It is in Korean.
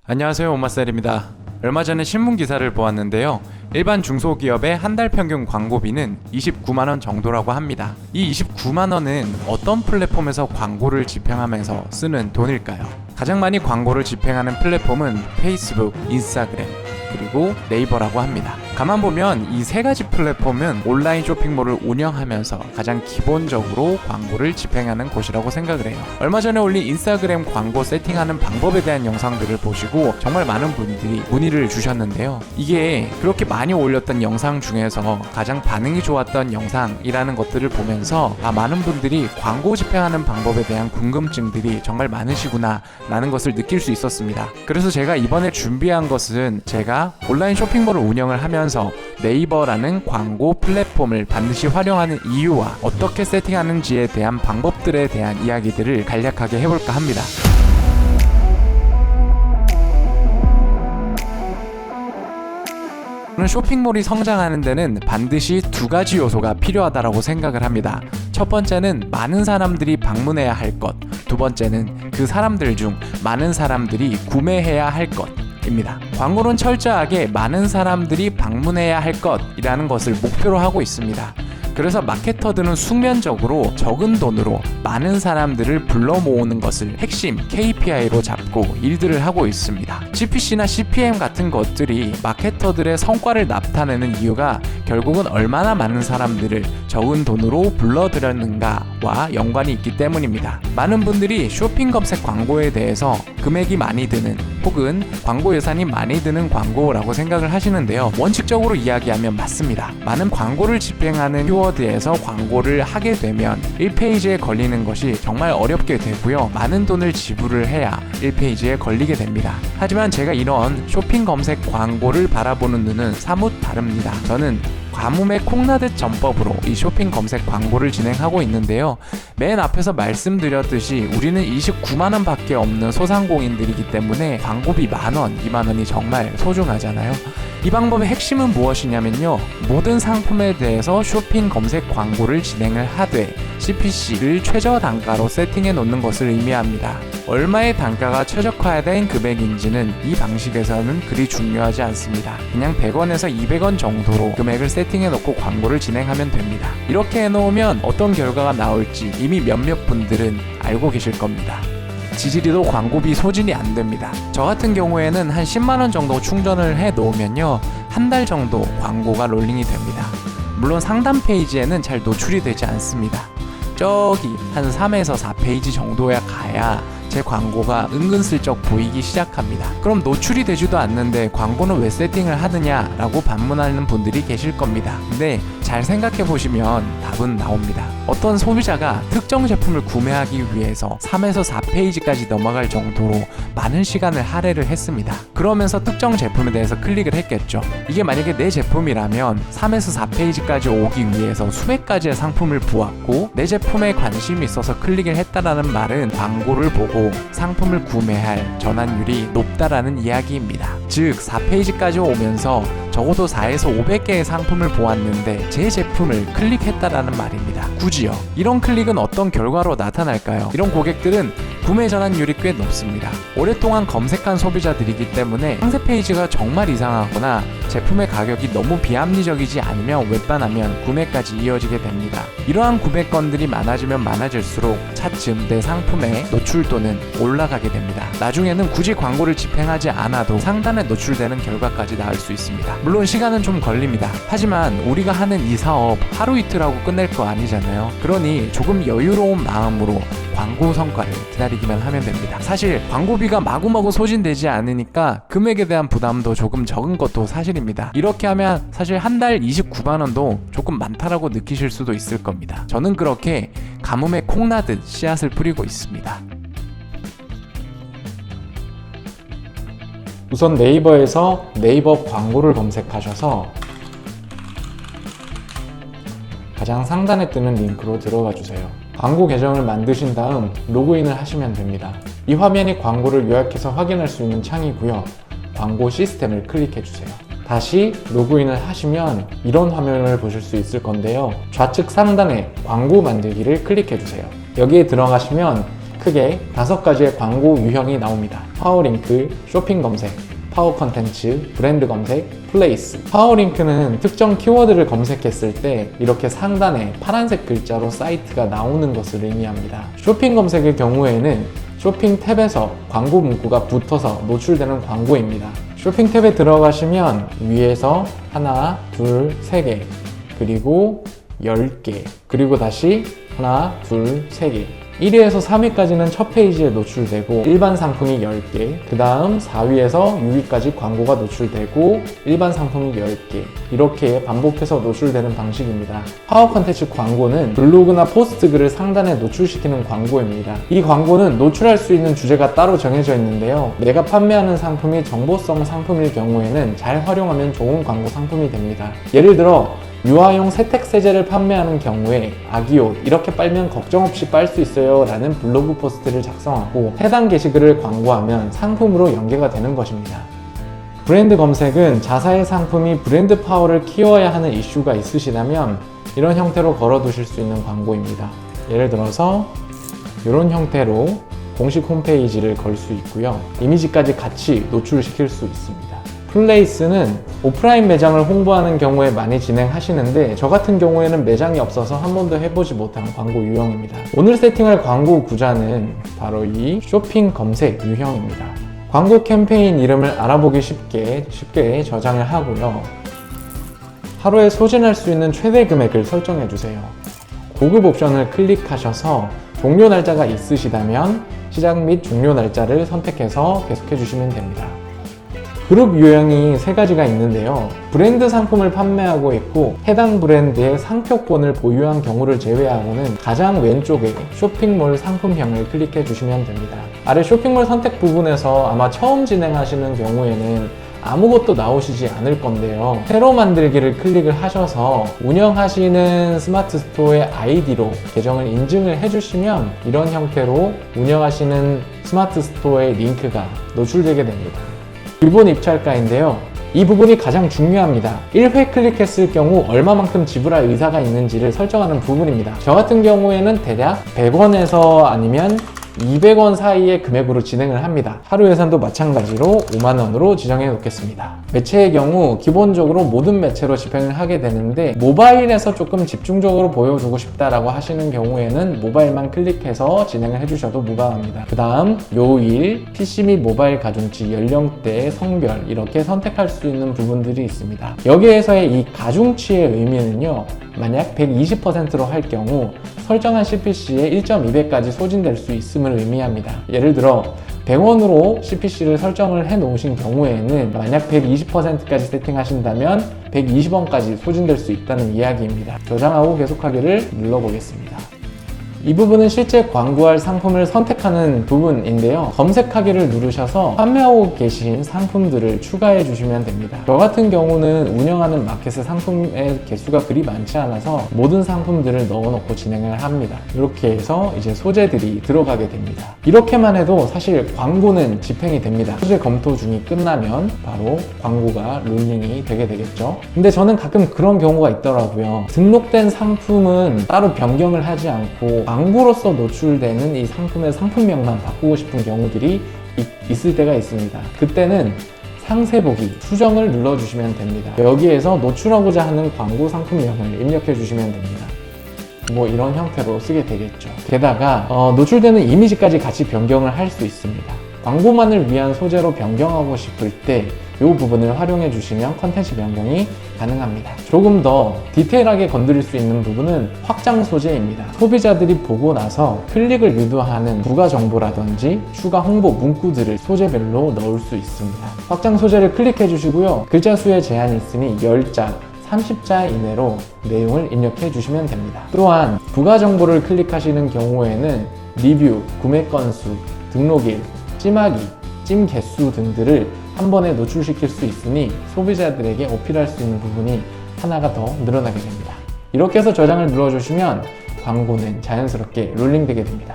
안녕하세요, 오마셀입니다. 얼마 전에 신문 기사를 보았는데요. 일반 중소기업의 한 달 평균 광고비는 29만원 정도라고 합니다. 이 29만원은 어떤 플랫폼에서 광고를 집행하면서 쓰는 돈일까요? 가장 많이 광고를 집행하는 플랫폼은 페이스북, 인스타그램, 그리고 네이버라고 합니다. 가만 보면 이 세 가지 플랫폼은 온라인 쇼핑몰을 운영하면서 가장 기본적으로 광고를 집행하는 곳이라고 생각을 해요. 얼마 전에 올린 인스타그램 광고 세팅하는 방법에 대한 영상들을 보시고 정말 많은 분들이 문의를 주셨는데요. 이게 그렇게 많이 올렸던 영상 중에서 가장 반응이 좋았던 영상이라는 것들을 보면서 많은 분들이 광고 집행하는 방법에 대한 궁금증들이 정말 많으시구나 라는 것을 느낄 수 있었습니다. 그래서 제가 이번에 준비한 것은 제가 온라인 쇼핑몰을 운영을 하면서 네이버라는 광고 플랫폼을 반드시 활용하는 이유와 어떻게 세팅하는지에 대한 방법들에 대한 이야기들을 간략하게 해볼까 합니다. 저는 쇼핑몰이 성장하는 데는 반드시 두 가지 요소가 필요하다고 생각을 합니다. 첫 번째는 많은 사람들이 방문해야 할 것, 두 번째는 그 사람들 중 많은 사람들이 구매해야 할 것 입니다. 광고는 철저하게 많은 사람들이 방문해야 할 것이라는 것을 목표로 하고 있습니다. 그래서 마케터들은 숙면적으로 적은 돈으로 많은 사람들을 불러 모으는 것을 핵심 KPI로 잡고 일들을 하고 있습니다. CPC나 CPM 같은 것들이 마케터들의 성과를 나타내는 이유가 결국은 얼마나 많은 사람들을 적은 돈으로 불러들였는가와 연관이 있기 때문입니다. 많은 분들이 쇼핑 검색 광고에 대해서 금액이 많이 드는 혹은 광고 예산이 많이 드는 광고라고 생각을 하시는데요. 원칙적으로 이야기하면 맞습니다. 많은 광고를 집행하는 키워드에서 광고를 하게 되면 1페이지에 걸리는 것이 정말 어렵게 되고요. 많은 돈을 지불을 해야 1페이지에 걸리게 됩니다. 하지만 제가 이런 쇼핑 검색 광고를 바라보는 눈은 사뭇 다릅니다. 저는 가뭄에 콩나듯 전법으로 이 쇼핑 검색 광고를 진행하고 있는데요. 맨 앞에서 말씀드렸듯이 우리는 29만원 밖에 없는 소상공인들이기 때문에 광고비 만원, 2만원이 정말 소중하잖아요. 이 방법의 핵심은 무엇이냐면요. 모든 상품에 대해서 쇼핑 검색 광고를 진행을 하되 CPC를 최저 단가로 세팅해 놓는 것을 의미합니다. 얼마의 단가가 최적화된 금액인지는 이 방식에서는 그리 중요하지 않습니다. 그냥 100원에서 200원 정도로 금액을 세팅해 놓고 광고를 진행하면 됩니다. 이렇게 해놓으면 어떤 결과가 나올지 이미 몇몇 분들은 알고 계실 겁니다. 지지리도 광고비 소진이 안 됩니다. 저 같은 경우에는 한 10만원 정도 충전을 해 놓으면요. 한 달 정도 광고가 롤링이 됩니다. 물론 상단 페이지에는 잘 노출이 되지 않습니다. 저기 한 3에서 4페이지 정도야 가야 제 광고가 은근슬쩍 보이기 시작합니다. 그럼 노출이 되지도 않는데 광고는 왜 세팅을 하느냐 라고 반문하는 분들이 계실 겁니다. 근데 잘 생각해 보시면 답은 나옵니다. 어떤 소비자가 특정 제품을 구매하기 위해서 3에서 4페이지까지 넘어갈 정도로 많은 시간을 할애를 했습니다. 그러면서 특정 제품에 대해서 클릭을 했겠죠. 이게 만약에 내 제품이라면 3에서 4페이지까지 오기 위해서 수백 가지의 상품을 보았고 내 제품에 관심이 있어서 클릭을 했다라는 말은 광고를 보고 상품을 구매할 전환율이 높다라는 이야기입니다. 즉 4페이지까지 오면서 적어도 4에서 500개의 상품을 보았는데 제 제품을 클릭했다라는 말입니다. 굳이요. 이런 클릭은 어떤 결과로 나타날까요? 이런 고객들은 구매 전환율이 꽤 높습니다. 오랫동안 검색한 소비자들이기 때문에 상세 페이지가 정말 이상하거나 제품의 가격이 너무 비합리적이지 않으면 웬만하면 구매까지 이어지게 됩니다. 이러한 구매 건들이 많아지면 많아질수록 차츰 내 상품의 노출도는 올라가게 됩니다. 나중에는 굳이 광고를 집행하지 않아도 상단에 노출되는 결과까지 나올 수 있습니다. 물론 시간은 좀 걸립니다. 하지만 우리가 하는 이 사업 하루 이틀하고 끝낼 거 아니잖아요. 그러니 조금 여유로운 마음으로 광고 성과를 기다리기만 하면 됩니다. 사실 광고비가 마구마구 소진되지 않으니까 금액에 대한 부담도 조금 적은 것도 사실입니다. 이렇게 하면 사실 한 달 29만원도 조금 많다라고 느끼실 수도 있을 겁니다. 저는 그렇게 가뭄에 콩나듯 씨앗을 뿌리고 있습니다. 우선 네이버에서 네이버 광고를 검색하셔서 가장 상단에 뜨는 링크로 들어가 주세요. 광고 계정을 만드신 다음 로그인을 하시면 됩니다. 이 화면이 광고를 요약해서 확인할 수 있는 창이고요. 광고 시스템을 클릭해 주세요. 다시 로그인을 하시면 이런 화면을 보실 수 있을 건데요. 좌측 상단에 광고 만들기를 클릭해 주세요. 여기에 들어가시면 크게 5가지의 광고 유형이 나옵니다. 파워링크, 쇼핑 검색, 파워 컨텐츠, 브랜드 검색, 플레이스. 파워링크는 특정 키워드를 검색했을 때 이렇게 상단에 파란색 글자로 사이트가 나오는 것을 의미합니다. 쇼핑 검색의 경우에는 쇼핑 탭에서 광고 문구가 붙어서 노출되는 광고입니다. 쇼핑 탭에 들어가시면 위에서 하나, 둘, 세 개, 그리고 10개, 그리고 다시 하나, 둘, 세 개. 1위에서 3위까지는 첫 페이지에 노출되고 일반 상품이 10개, 그 다음 4위에서 6위까지 광고가 노출되고 일반 상품이 10개, 이렇게 반복해서 노출되는 방식입니다. 파워 컨텐츠 광고는 블로그나 포스트 글을 상단에 노출시키는 광고입니다. 이 광고는 노출할 수 있는 주제가 따로 정해져 있는데요. 내가 판매하는 상품이 정보성 상품일 경우에는 잘 활용하면 좋은 광고 상품이 됩니다. 예를 들어 유아용 세탁세제를 판매하는 경우에 아기옷 이렇게 빨면 걱정 없이 빨 수 있어요 라는 블로그 포스트를 작성하고 해당 게시글을 광고하면 상품으로 연계가 되는 것입니다. 브랜드 검색은 자사의 상품이 브랜드 파워를 키워야 하는 이슈가 있으시다면 이런 형태로 걸어두실 수 있는 광고입니다. 예를 들어서 이런 형태로 공식 홈페이지를 걸 수 있고요. 이미지까지 같이 노출시킬 수 있습니다. 플레이스는 오프라인 매장을 홍보하는 경우에 많이 진행하시는데 저 같은 경우에는 매장이 없어서 한 번도 해보지 못한 광고 유형입니다. 오늘 세팅할 광고 구자는 바로 이 쇼핑 검색 유형입니다. 광고 캠페인 이름을 알아보기 쉽게 저장을 하고요. 하루에 소진할 수 있는 최대 금액을 설정해 주세요. 고급 옵션을 클릭하셔서 종료 날짜가 있으시다면 시작 및 종료 날짜를 선택해서 계속해 주시면 됩니다. 그룹 유형이 3가지가 있는데요. 브랜드 상품을 판매하고 있고 해당 브랜드의 상표권을 보유한 경우를 제외하고는 가장 왼쪽에 쇼핑몰 상품형을 클릭해 주시면 됩니다. 아래 쇼핑몰 선택 부분에서 아마 처음 진행하시는 경우에는 아무것도 나오시지 않을 건데요. 새로 만들기를 클릭을 하셔서 운영하시는 스마트 스토어의 아이디로 계정을 인증을 해주시면 이런 형태로 운영하시는 스마트 스토어의 링크가 노출되게 됩니다. 기본 입찰가인데요. 이 부분이 가장 중요합니다. 1회 클릭했을 경우 얼마만큼 지불할 의사가 있는지를 설정하는 부분입니다. 저 같은 경우에는 대략 100원에서 아니면 200원 사이의 금액으로 진행을 합니다. 하루 예산도 마찬가지로 5만원으로 지정해 놓겠습니다. 매체의 경우 기본적으로 모든 매체로 집행을 하게 되는데 모바일에서 조금 집중적으로 보여주고 싶다라고 하시는 경우에는 모바일만 클릭해서 진행을 해주셔도 무방합니다. 그 다음 요일, PC 및 모바일 가중치, 연령대, 성별 이렇게 선택할 수 있는 부분들이 있습니다. 여기에서의 이 가중치의 의미는요, 만약 120%로 할 경우 설정한 CPC에 1.2배까지 소진될 수 있음을 의미합니다. 예를 들어 100원으로 CPC를 설정을 해 놓으신 경우에는 만약 120%까지 세팅하신다면 120원까지 소진될 수 있다는 이야기입니다. 저장하고 계속하기를 눌러보겠습니다. 이 부분은 실제 광고할 상품을 선택하는 부분인데요. 검색하기를 누르셔서 판매하고 계신 상품들을 추가해 주시면 됩니다. 저 같은 경우는 운영하는 마켓의 상품의 개수가 그리 많지 않아서 모든 상품들을 넣어놓고 진행을 합니다. 이렇게 해서 이제 소재들이 들어가게 됩니다. 이렇게만 해도 사실 광고는 집행이 됩니다. 소재 검토 중이 끝나면 바로 광고가 롤링이 되게 되겠죠. 근데 저는 가끔 그런 경우가 있더라고요. 등록된 상품은 따로 변경을 하지 않고 광고로서 노출되는 이 상품의 상품명만 바꾸고 싶은 경우들이 있을 때가 있습니다. 그때는 상세 보기, 수정을 눌러주시면 됩니다. 여기에서 노출하고자 하는 광고 상품명을 입력해 주시면 됩니다. 뭐 이런 형태로 쓰게 되겠죠. 게다가 노출되는 이미지까지 같이 변경을 할 수 있습니다. 광고만을 위한 소재로 변경하고 싶을 때 이 부분을 활용해 주시면 컨텐츠 변경이 가능합니다. 조금 더 디테일하게 건드릴 수 있는 부분은 확장 소재입니다. 소비자들이 보고 나서 클릭을 유도하는 부가 정보라든지 추가 홍보 문구들을 소재별로 넣을 수 있습니다. 확장 소재를 클릭해 주시고요. 글자 수에 제한이 있으니 10자 30자 이내로 내용을 입력해 주시면 됩니다. 또한 부가 정보를 클릭하시는 경우에는 리뷰, 구매 건수, 등록일, 찜하기, 찜 개수 등들을 한 번에 노출시킬 수 있으니 소비자들에게 어필할 수 있는 부분이 하나가 더 늘어나게 됩니다. 이렇게 해서 저장을 눌러주시면 광고는 자연스럽게 롤링되게 됩니다.